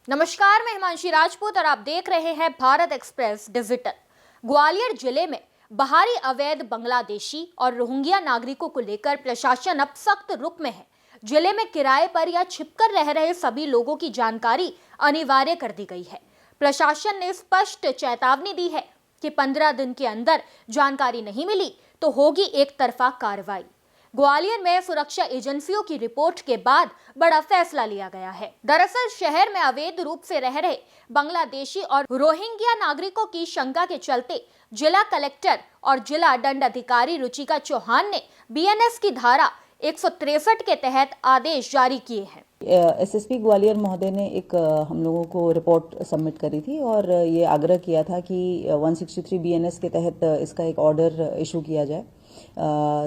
नमस्कार, मैं हिमांशी राजपूत और आप देख रहे हैं भारत एक्सप्रेस डिजिटल। ग्वालियर जिले में बाहरी अवैध बांग्लादेशी और रोहिंग्या नागरिकों को लेकर प्रशासन अब सख्त रुख में है। जिले में किराए पर या छिपकर रह रहे सभी लोगों की जानकारी अनिवार्य कर दी गई है। प्रशासन ने स्पष्ट चेतावनी दी है कि 15 दिन के अंदर जानकारी नहीं मिली तो होगी एक तरफा कार्रवाई। ग्वालियर में सुरक्षा एजेंसियों की रिपोर्ट के बाद बड़ा फैसला लिया गया है। दरअसल शहर में अवैध रूप से रह रहे बांग्लादेशी और रोहिंग्या नागरिकों की शंका के चलते जिला कलेक्टर और जिला दंड अधिकारी रुचिका चौहान ने बीएनएस की धारा 163 के तहत आदेश जारी किए हैं। एसएसपी ग्वालियर महोदय ने एक हम लोगों को रिपोर्ट सबमिट करी थी और ये आग्रह किया था कि 163 बीएनएस के तहत इसका एक ऑर्डर इशू किया जाए।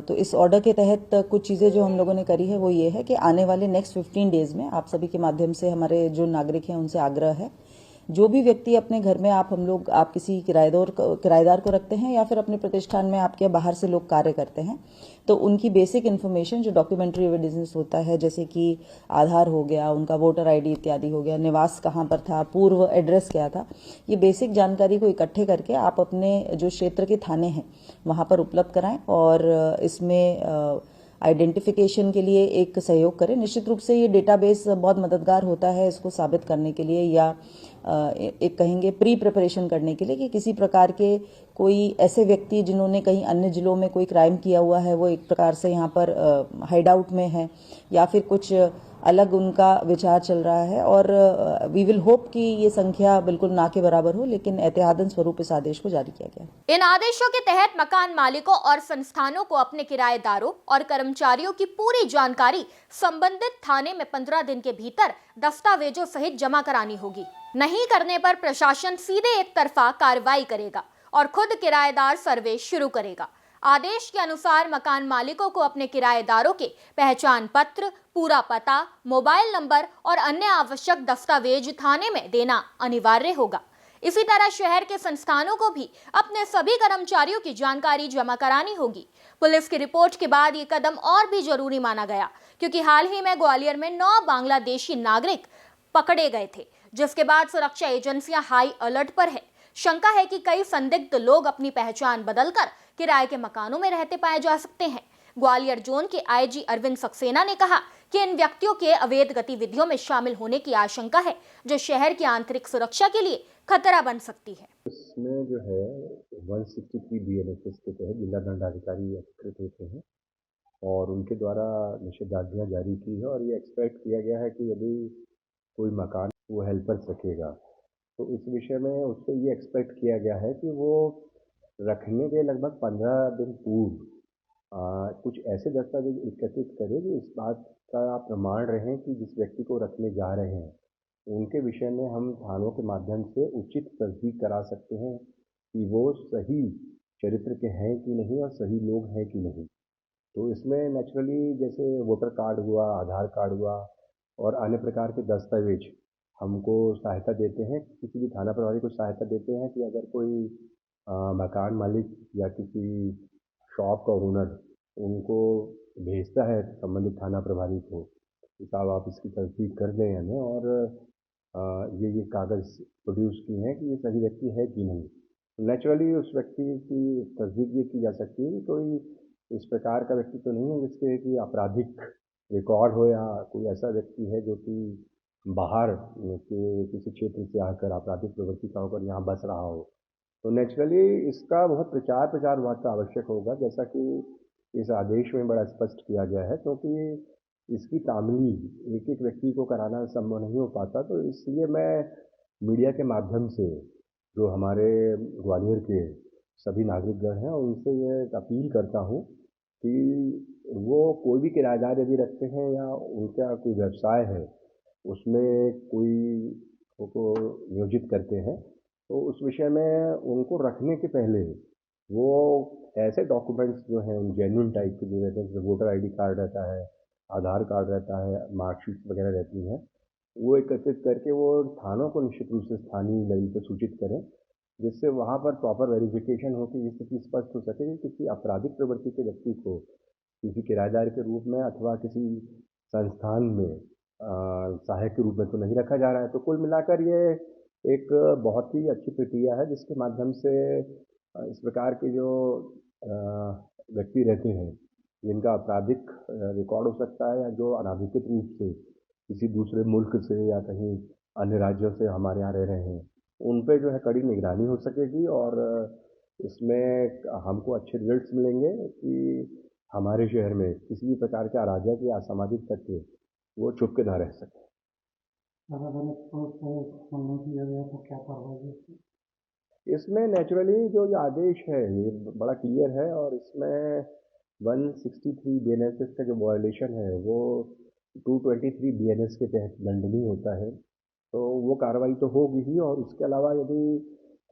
तो इस ऑर्डर के तहत कुछ चीज़ें जो हम लोगों ने करी है वो ये है कि आने वाले नेक्स्ट 15 डेज में आप सभी के माध्यम से हमारे जो नागरिक हैं उनसे आग्रह है, जो भी व्यक्ति अपने घर में आप किसी किराएदार को रखते हैं या फिर अपने प्रतिष्ठान में आपके बाहर से लोग कार्य करते हैं, तो उनकी बेसिक इन्फॉर्मेशन जो डॉक्यूमेंट्री एविडेंस होता है, जैसे कि आधार हो गया, उनका वोटर आईडी इत्यादि हो गया, निवास कहाँ पर था, पूर्व एड्रेस क्या था, ये बेसिक जानकारी को इकट्ठे करके आप अपने जो क्षेत्र के थाने हैं वहाँ पर उपलब्ध कराएं और इसमें आइडेंटिफिकेशन के लिए एक सहयोग करें। निश्चित रूप से ये डेटाबेस बहुत मददगार होता है इसको साबित करने के लिए या एक कहेंगे प्री प्रिपरेशन करने के लिए कि किसी प्रकार के कोई ऐसे व्यक्ति जिन्होंने कहीं अन्य जिलों में कोई क्राइम किया हुआ है वो एक प्रकार से यहाँ पर हाइड आउट में है या फिर कुछ अलग उनका विचार चल रहा है, और वी विल होप कि ये संख्या बिल्कुल ना के बराबर हो, लेकिन एहतियातन स्वरूप इस आदेश को जारी किया गया। इन आदेशों के तहत मकान मालिकों और संस्थानों को अपने किराएदारों और कर्मचारियों की पूरी जानकारी संबंधित थाने में 15 दिन के भीतर दस्तावेजों सहित जमा करानी होगी। नहीं करने पर प्रशासन सीधे एक तरफा कार्रवाई करेगा और खुद किराएदार सर्वे शुरू करेगा। आदेश के अनुसार मकान मालिकों को अपने किराएदारों के पहचान पत्र, पूरा पता, मोबाइल नंबर और अन्य आवश्यक दस्तावेज थाने में देना अनिवार्य होगा। इसी तरह शहर के संस्थानों को भी अपने सभी कर्मचारियों की जानकारी जमा करानी होगी। पुलिस की रिपोर्ट के बाद ये कदम और भी जरूरी माना गया, क्योंकि हाल ही में ग्वालियर में 9 बांग्लादेशी नागरिक पकड़े गए थे, जिसके बाद सुरक्षा एजेंसियां हाई अलर्ट पर है। शंका है कि कई संदिग्ध लोग अपनी पहचान बदलकर किराए के मकानों में रहते पाए जा सकते हैं। ग्वालियर जोन के आईजी अरविंद सक्सेना ने कहा कि इन व्यक्तियों के अवैध गतिविधियों में शामिल होने की आशंका है, जो शहर की आंतरिक सुरक्षा के लिए खतरा बन सकती है। इसमें जो है 163 बीएनएस के तहत जिला दंडाधिकारी अधिकृत होते हैं और उनके द्वारा निषेधाज्ञा जारी की है और ये एक्सपेक्ट किया गया है कि यदि कोई मकान वो हेल्पर्स रखेगा तो इस विषय में उससे ये एक्सपेक्ट किया गया है कि वो रखने के लगभग 15 दिन पूर्व कुछ ऐसे दस्तावेज एकत्रित करें जो इस बात का प्रमाण रहें कि जिस व्यक्ति को रखने जा रहे हैं उनके विषय में हम थानों के माध्यम से उचित तस्दीक करा सकते हैं कि वो सही चरित्र के हैं कि नहीं और सही लोग हैं कि नहीं। तो इसमें नेचुरली जैसे वोटर कार्ड हुआ, आधार कार्ड हुआ और अन्य प्रकार के दस्तावेज हमको सहायता देते हैं, किसी भी थाना प्रभारी को सहायता देते हैं कि अगर कोई मकान मालिक या किसी शॉप का ओनर उनको भेजता है संबंधित थाना प्रभारी को कि साहब आप इसकी तस्दीक कर दें हमें और ये कागज़ प्रोड्यूस किए हैं कि ये सही व्यक्ति है कि नहीं, नेचुरली उस व्यक्ति की तस्दीक ये की जा सकती है कि कोई इस प्रकार का व्यक्ति तो नहीं है जिसके कि आपराधिक रिकॉर्ड हो या कोई ऐसा व्यक्ति है जो कि बाहर के किसी क्षेत्र से आकर आपराधिक प्रवृत्ति का होकर यहाँ बस रहा हो। तो नेचुरली इसका बहुत प्रचार बहुत आवश्यक होगा, जैसा कि इस आदेश में बड़ा स्पष्ट किया गया है, क्योंकि इसकी तामील एक एक व्यक्ति को कराना संभव नहीं हो पाता। तो इसलिए मैं मीडिया के माध्यम से जो हमारे ग्वालियर के सभी नागरिकगण हैं उनसे ये अपील करता हूँ कि वो कोई भी किराएदार यदि रखते हैं या उनका कोई व्यवसाय है उसमें कोई को नियोजित करते हैं तो उस विषय में उनको रखने के पहले वो ऐसे डॉक्यूमेंट्स जो हैं जेन्युइन टाइप के जो रहते हैं, जैसे वोटर आईडी कार्ड रहता है, आधार कार्ड रहता है, मार्कशीट वगैरह रहती हैं, वो एकत्रित करके वो थानों को निश्चित रूप से स्थानीय लेवल पर सूचित करें, जिससे वहाँ पर प्रॉपर वेरिफिकेशन हो कि ये स्थिति स्पष्ट हो सके कि किसी आपराधिक प्रवृत्ति के व्यक्ति को किसी किराएदार के रूप में अथवा किसी संस्थान में सहायक के रूप में तो नहीं रखा जा रहा है। तो कुल मिलाकर ये एक बहुत ही अच्छी प्रक्रिया है जिसके माध्यम से इस प्रकार के जो व्यक्ति रहते हैं जिनका आपराधिक रिकॉर्ड हो सकता है या जो अनाधिकृत रूप से किसी दूसरे मुल्क से या कहीं अन्य राज्यों से हमारे यहाँ रह रहे हैं, उन पे जो है कड़ी निगरानी हो सकेगी और इसमें हमको अच्छे रिजल्ट्स मिलेंगे कि हमारे शहर में किसी भी प्रकार के अराजक या असामाजिक तत्व वो चुप के ना रह सके। इसमें नेचुरली जो ये आदेश है ये बड़ा क्लियर है और इसमें 163 BNSS का जो वायलेशन है वो 223 BNS के तहत दंडनीय होता है। तो वो कार्रवाई तो होगी ही और उसके अलावा यदि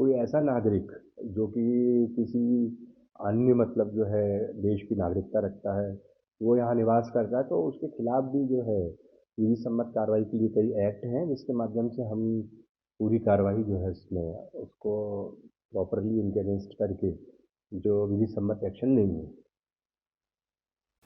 कोई ऐसा नागरिक जो कि किसी अन्य मतलब जो है देश की नागरिकता रखता है वो यहाँ निवास करता है तो उसके खिलाफ भी जो है विधि सम्मत कार्रवाई के लिए कई एक्ट हैं जिसके माध्यम से हम पूरी कार्रवाई जो है इसमें उसको प्रॉपरली उनके अगेंस्ट करके जो विधि सम्मत एक्शन लेंगे।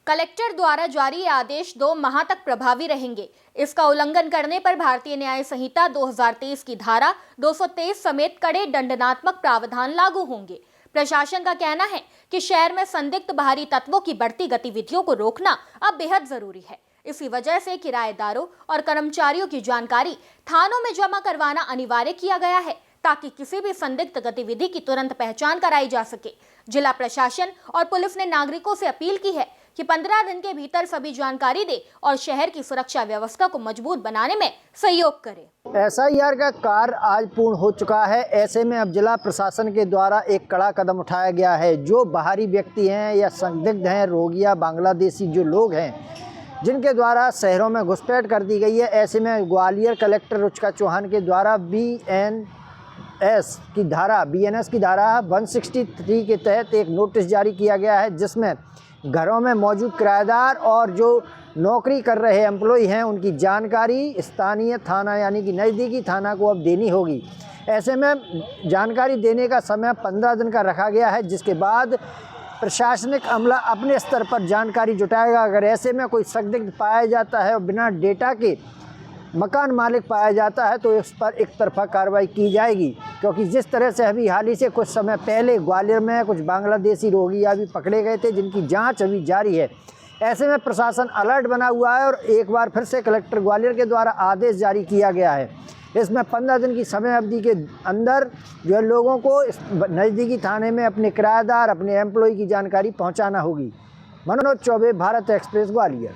कलेक्टर द्वारा जारी ये आदेश 2 माह तक प्रभावी रहेंगे। इसका उल्लंघन करने पर भारतीय न्याय संहिता 2023 की धारा 223 समेत कड़े दंडात्मक प्रावधान लागू होंगे। प्रशासन का कहना है कि शहर में संदिग्ध बाहरी तत्वों की बढ़ती गतिविधियों को रोकना अब बेहद जरूरी है। इसी वजह से किराएदारों और कर्मचारियों की जानकारी थानों में जमा करवाना अनिवार्य किया गया है ताकि किसी भी संदिग्ध गतिविधि की तुरंत पहचान कराई जा सके। जिला प्रशासन और पुलिस ने नागरिकों से अपील की है कि 15 दिन के भीतर सभी जानकारी दे और शहर की सुरक्षा व्यवस्था को मजबूत बनाने में सहयोग करे। SIR का कार्य आज पूर्ण हो चुका है। ऐसे में अब जिला प्रशासन के द्वारा एक कड़ा कदम उठाया गया है। जो बाहरी व्यक्ति हैं या संदिग्ध हैं, रोगिया बांग्लादेशी जो लोग हैं जिनके द्वारा शहरों में घुसपैठ कर दी गई है, ऐसे में ग्वालियर कलेक्टर रुचिका चौहान के द्वारा BNS की धारा 163 के तहत एक नोटिस जारी किया गया है जिसमें घरों में मौजूद किराएदार और जो नौकरी कर रहे एम्प्लॉय हैं उनकी जानकारी स्थानीय थाना यानी कि नज़दीकी थाना को अब देनी होगी। ऐसे में जानकारी देने का समय 15 दिन का रखा गया है जिसके बाद प्रशासनिक अमला अपने स्तर पर जानकारी जुटाएगा। अगर ऐसे में कोई संदिग्ध पाया जाता है और बिना डेटा के मकान मालिक पाया जाता है तो इस पर एक तरफा कार्रवाई की जाएगी, क्योंकि जिस तरह से अभी हाल ही से कुछ समय पहले ग्वालियर में कुछ बांग्लादेशी रोगिया भी पकड़े गए थे जिनकी जांच अभी जारी है। ऐसे में प्रशासन अलर्ट बना हुआ है और एक बार फिर से कलेक्टर ग्वालियर के द्वारा आदेश जारी किया गया है। इसमें 15 दिन की समय अवधि के अंदर जो है लोगों को इस नज़दीकी थाने में अपने किराएदार अपने एम्प्लॉय की जानकारी पहुँचाना होगी। मनोज चौबे, भारत एक्सप्रेस, ग्वालियर।